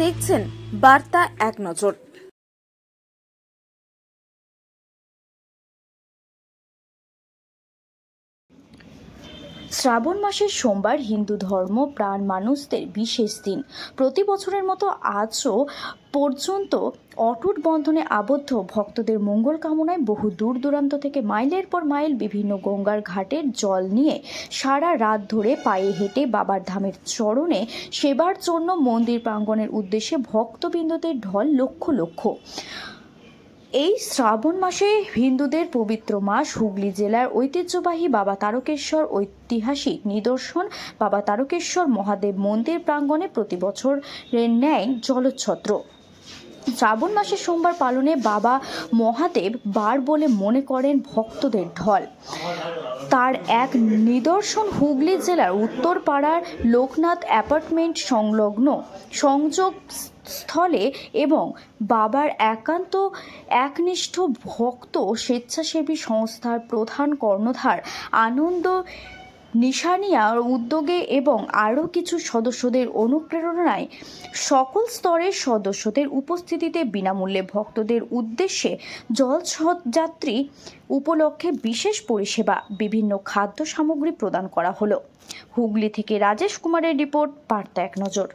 দেখছেন বার্তা এক নজর। শ্রাবণ মাসের সোমবার হিন্দু ধর্ম প্রাণ মানুষদের বিশেষ দিন। প্রতি বছরের মতো আজও পর্যন্ত অটুট বন্ধনে আবদ্ধ ভক্তদের মঙ্গল কামনায় বহু দূর দূরান্ত থেকে মাইলের পর মাইল বিভিন্ন গঙ্গার ঘাটের জল নিয়ে সারা রাত ধরে পায়ে হেঁটে বাবার ধামের চরণে সেবার জন্য মন্দির প্রাঙ্গণের উদ্দেশ্যে ভক্তবৃন্দদের ঢল লক্ষ লক্ষ। এই শ্রাবণ মাসে হিন্দুদের পবিত্র মাস হুগলি জেলার ঐতিহ্যবাহী বাবা তারকেশ্বর ঐতিহাসিক নিদর্শন বাবা তারকেশ্বর মহাদেব মন্দির প্রাঙ্গণে প্রতি বছরের ন্যায় জলছত্র। শ্রাবণ মাসের সোমবার পালনে বাবা মহাদেব বার বলে মনে করেন ভক্তদের ঢল। তার এক নিদর্শন হুগলি জেলার উত্তরপাড়ার লোকনাথ অ্যাপার্টমেন্ট সংলগ্ন সংযোগ স্থলে এবং বাবার একান্ত একনিষ্ঠ ভক্ত স্বেচ্ছাসেবী সংস্থার প্রধান কর্ণধার আনন্দ নিশানিয়ার উদ্যোগে এবং আরও কিছু সদস্যদের অনুপ্রেরণায় সকল স্তরের সদস্যদের উপস্থিতিতে বিনামূল্যে ভক্তদের উদ্দেশ্যে জলযাত্রী উপলক্ষে বিশেষ পরিষেবা বিভিন্ন খাদ্য সামগ্রী প্রদান করা হলো। হুগলি থেকে রাজেশ কুমারের রিপোর্ট, বার্তা এক নজর।